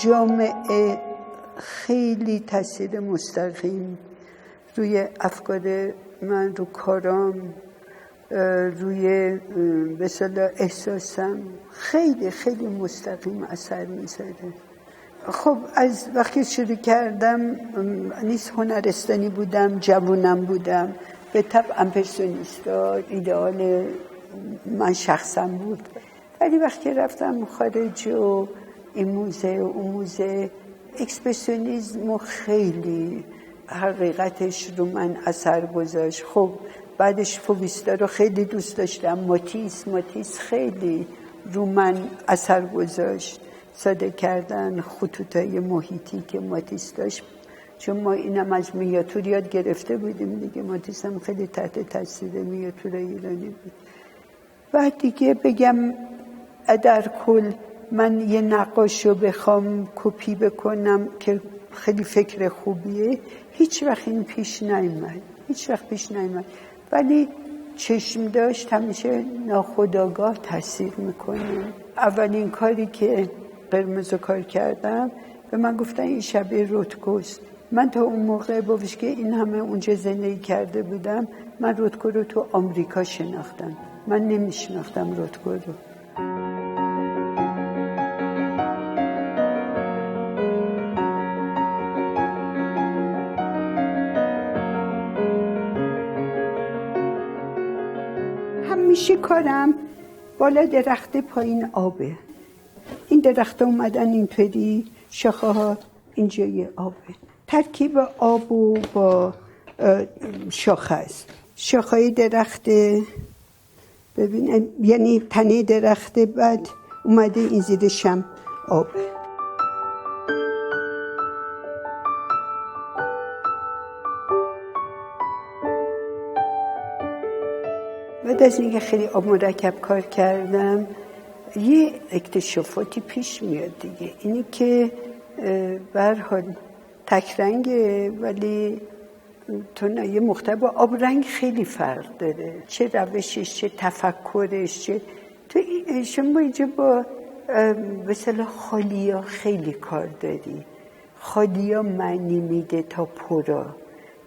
جامعه خیلی تاثیر مستقیم روی افکار من، رو کارام، روی به اصطلاح احساسم خیلی خیلی مستقیم اثر میذاره. خب از وقتی شروع کردم نیست هنرستانی بودم، جوونم بودم، به طبع امپرسونیستا ایدئال من شخصم بود. ولی وقتی رفتم خارج و این موزه و اون موزه، اکسپرسیونیسم خیلی حقیقتش رو من اثر گذاشت. خب بعدش فوبیستا رو خیلی دوست داشتم، ماتیس خیلی رو من اثر گذاشت. ساده کردن خطوطای محیطی که ماتیس داشت، چون ما اینم از مینیاتور یاد گرفته بودیم دیگه. ماتیس هم خیلی تحت تاثیر مینیاتور ایرانی بود. بعد دیگه بگم در کل من یه نقاش رو بخوام کپی بکنم که خیلی فکر خوبیه، هیچ وقت این پیش نیامد. ولی چشم داشت همیشه ناخودآگاه تاثیر میکنه. اولین کاری که قرمز کار کردم به من گفتن این شبیه رودکوست. من تا اون موقع با که این همه اونجا زندگی کرده بودم، من رودکو رو تو آمریکا شناختم، من نمیشناختم رودکو رو. همیشه کارم بالا درخت پایین آبه. این درخت اومدن اینطوری، شاخه ها اینجای آبه. ترکیب آب و با شاخه است. شاخه درخت ببین، یعنی تنه درخت، بعد اومده این زیرش هم آبه. بعد از اینکه خیلی آب مرکب کار کردم، یه اکتشافاتی پیش میاد دیگه. اینی که به هر حال تک رنگه، ولی تونای مختلف آب رنگ خیلی فرق داره، چه روشش، چه تفکرش، چه تو شما اینجا با مثلا خالیا خیلی کار داری. خالیا معنی میده تا پرا،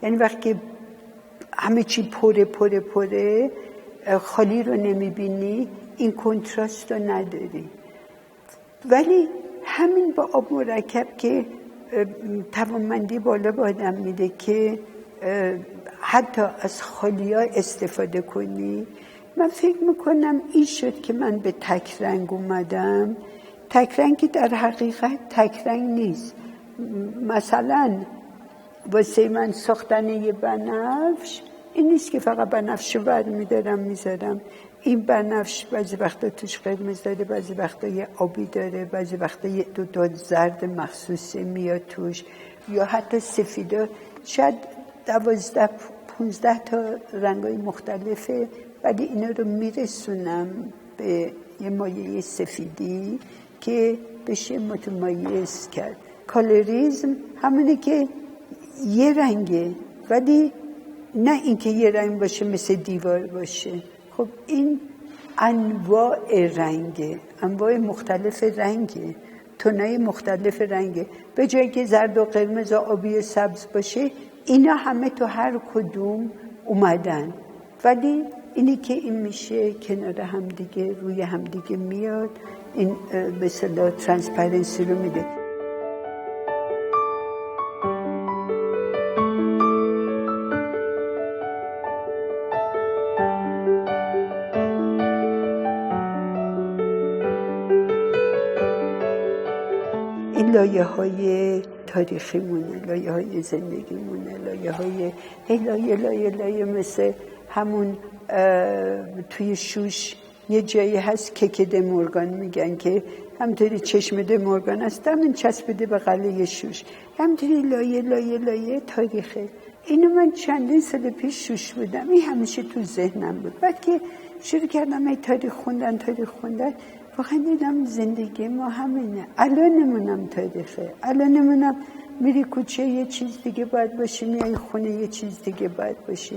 یعنی وقتی همه چی پره خالی رو نمیبینی، این کنتراست رو نداری. ولی همین با آب مرکب که توانمندی بالا به آدم میده که حتی از خالیا استفاده کنی. من فکر میکنم این شد که من به تک رنگ اومدم. تک رنگی در حقیقت تک رنگ نیست. مثلا واسه من ساختن یه بنفش این نیست که فقط بنفش رو برمیدارم میذارم. این بنفش بعضی وقتا توش قرمز داره، بعضی وقتا یه آبی داره، بعضی وقتا یه دو زرد مخصوصی میاد توش، یا حتی سفیده. شاید 12-15 تا رنگای مختلفه، ولی اینا رو میرسونم به یه مایه سفیدی که بشه متمایز کرد. کالریزم همونه که یه رنگه، ولی نه اینکه یه رنگ باشه مثل دیوار باشه. خب این انواع رنگه، انواع مختلف رنگه، تونای مختلف رنگه. به جایی که زرد و قرمز و آبی و سبز باشه، اینا همه تو هر کدوم اومدن، ولی اینی که این میشه کنار همدیگه، روی همدیگه میاد، این به اصطلاح ترانسپرنسی رو میده. لایه های تاریخی مونه، لایه های زندگی مونه، لایه مثل همون توی شوش یه جایی هست که دمورگان میگن که همطوری چشم دمورگان است، همین چسبیده به قلعه شوش، همطوری لایه لایه لایه تاریخه. اینو من چندین سال پیش شوش بودم، این همیشه تو ذهنم بود. بعد که شروع کردم ای تاریخ خوندن واقعا دیدم زندگی ما همینه. الانمونم تاریخه، الانمونم میری کوچه یه چیز دیگه باید باشه، میای خونه یه چیز دیگه باید باشه.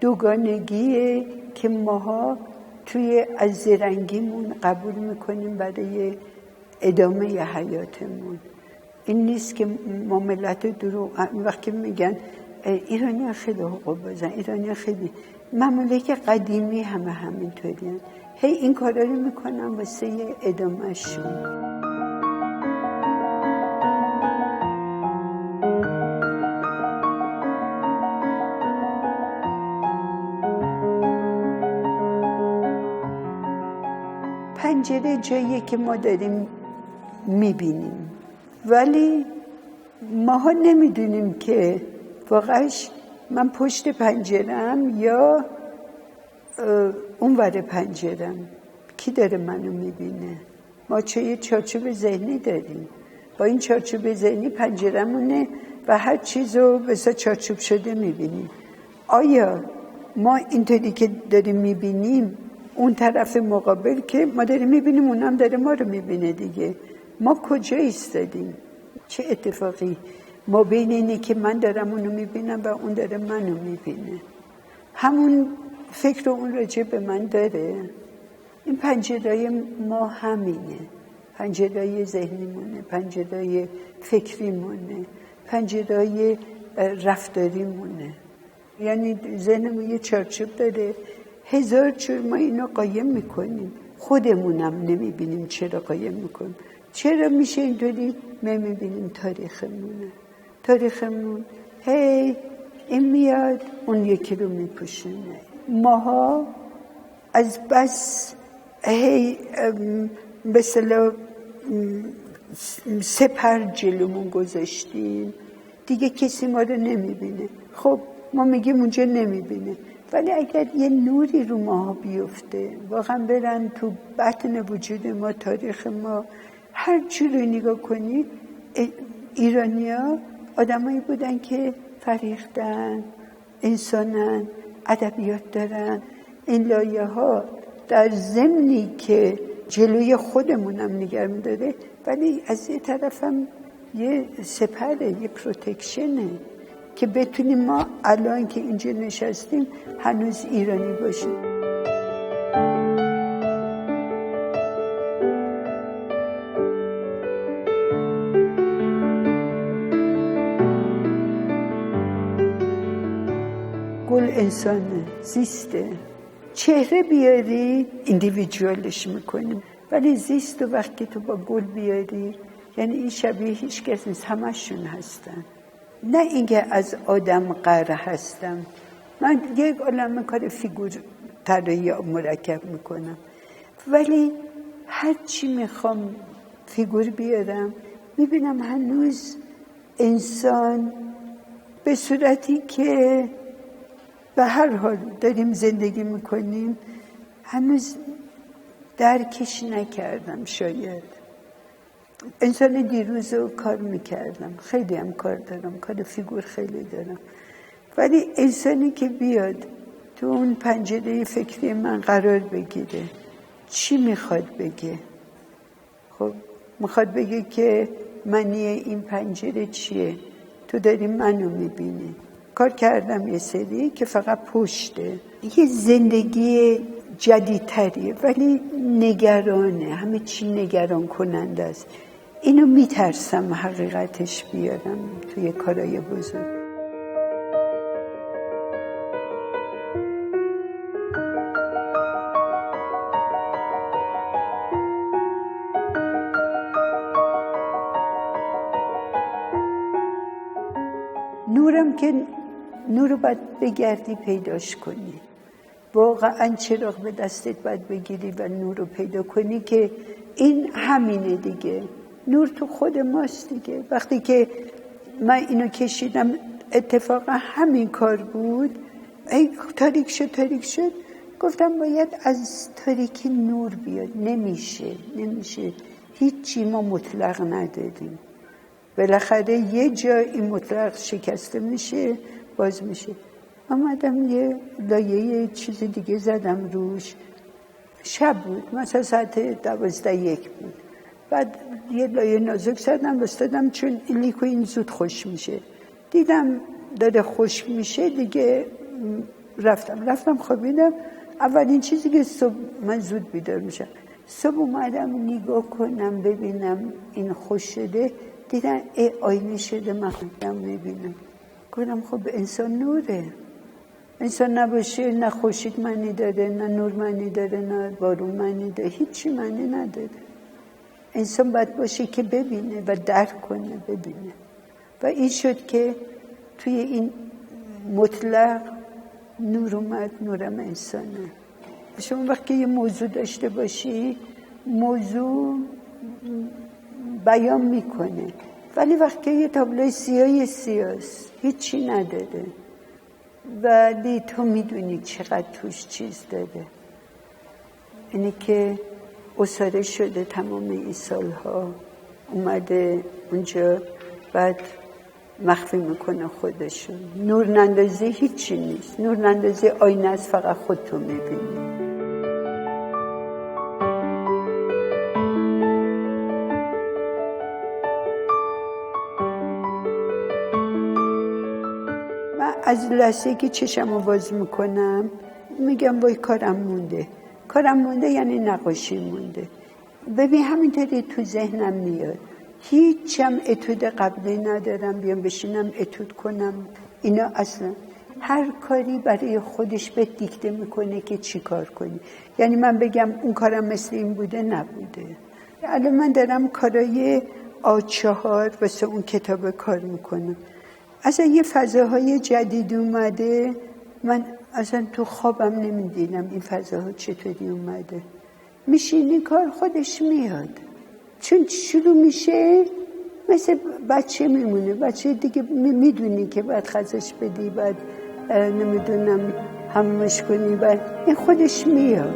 دوگانگیه که ماها توی از زرنگیمون قبول میکنیم برای ادامه حیاتمون. این نیست که ما ملت دروغ وقتی میگن ایرانی خیلی حقوق بزن، ایرانی خیلی ممالک قدیمی همینطورین، هی این کارا رو میکنن واسه ادامه شون. پنجره جاییه که ما داریم میبینیم، ولی ماها نمیدونیم که واقعاش من پشت پنجرم یا اون ور پنجرم کی داره منو میبینه. ما یه چارچوب ذهنی داریم، با این چارچوب ذهنی پنجرمونه و هر چیزو بسا چارچوب شده میبینیم. آیا ما اینطوری که داریم میبینیم اون طرف مقابل که ما داریم میبینیم اونم داره ما رو میبینه دیگه، ما کجا ایستادیم؟ چه اتفاقی ما بین اینه که من دارم اونو میبینم و اون داره منو میبینه؟ همون فکر اون راجع به من داره. این پنجره‌های ما همینه، پنجره‌های ذهنیمونه، پنجره‌های فکریمونه، پنجره‌های رفتاریمونه. یعنی ذهنمون یه چارچوب داره، هزار جور ما اینو قایم میکنیم، خودمونم نمیبینیم چرا قایم میکنیم. چرا میشه اینطوری؟ ما میبینیم تاریخمون هی این میاد اون یکی رو میپوشونه. ماها از بس هی به اصطلاح سپر جلومون گذاشتیم دیگه، کسی ما رو نمیبینه. خب ما میگیم اونجا نمیبینه، ولی اگر یه نوری رو ماها بیفته، واقعا برن تو بطن وجود ما، تاریخ ما، هر چی رو نگاه کنید، ایرانی‌ها آدمایی بودن که فریختن، انسانن، ادبیات دارن. این لایه ها در ضمنی که جلوی خودمونم نگه می‌داره، ولی از یه طرفم یه سپره، یه پروتکشنه که بتونیم ما الان که اینجا نشستیم هنوز ایرانی باشیم. گل انسانه، زیسته. چهره بیاری ایندیویدوالش میکنیم، ولی زیست و وقتی تو با گل بیاری، یعنی این شبیه هیچ کس نیست، همشون هستن. نه اینکه از آدم قره هستم، من یک عالمه کار فیگور طراحی مرکب میکنم، ولی هر چی میخوام فیگور بیارم میبینم هنوز انسان به صورتی که به هر حال داریم زندگی میکنیم هنوز درکش نکردم. شاید انسان دیروز رو کار میکردم، خیلی هم کار دارم، کار فیگور خیلی دارم، ولی انسانی که بیاد تو اون پنجره فکری من قرار بگیره چی میخواد بگه؟ خب میخواد بگه که معنی این پنجره چیه؟ تو داری منو میبینی. کار کردم یه سری که فقط پشته، یه زندگی جدیدتریه ولی نگرانه، همه چی نگران کننده است. اینو میترسم حقیقتش بیارم توی کارای بزرگ. نورم که نور رو باید بگردی پیداش کنی، واقعا چراغ به دستت باید بگیری و نور رو پیدا کنی که این همینه دیگه. نور تو خود ماست دیگه. وقتی که من اینو کشیدم اتفاقا همین کار بود، ای تاریک شد گفتم باید از تاریکی نور بیاد. نمیشه هیچی ما مطلق نداریم. بالاخره یه جا این مطلق شکسته میشه، باز میشه. آمدم یه لایه چیز دیگه زدم روش. شب بود، مثلا ساعت 12:01 بود. بعد یه لایه نازک زدم بستادم، چون این لیکو این زود خوش میشه. دیدم داره خشک میشه دیگه. رفتم خوابیدم. اولین چیزی که صبح من زود بیدار میشم، صبح اومدم نگاه کنم ببینم این خوش شده. دیدم آینه شده، من خودم میبینم. گفتم خب انسان نوره. انسان نباشه نه خورشید معنی داره، نه نور معنی داره، نه بارون معنی داره، هیچی معنی نداره. انسان باید باشه که ببینه و درک کنه، ببینه. و این شد که توی این مطلق نور اومد. نورم انسانه. شما وقتی یه موضوع داشته باشی، موضوع بیان میکنه، ولی وقتی یه تابلوی سیاست هیچی نداره، ولی تو میدونی چقدر توش چیز داره. اینی که اساره شده تمام این سالها، اومده اونجا، بعد مخفی میکنه خودشو. نور نندازی هیچی نیست. نور نندازی آینه است، فقط خودتو میبینی. من از لحظه که چشمو باز میکنم میگم وای کارم مونده یعنی نقاشی مونده. ببین همینطوری تو ذهنم میاد. هیچم اتود قبلی ندارم بیام بشینم اتود کنم. اینا اصلا هر کاری برای خودش به دیکته میکنه که چی کار کنی. یعنی من بگم اون کارم مثل این بوده، نبوده. الان من دارم کارای A4 واسه اون کتاب کار میکنم. اصلا یه فضاهای جدید اومده، من اصلا تو خوابم نمیدیدم این فضاها چطوری اومده. میشینی کار خودش میاد، چون شروع میشه مثل بچه میمونه. بچه دیگه میدونی که باید خزش بدی، باید نمیدونم همش کنی، باید این خودش میاد.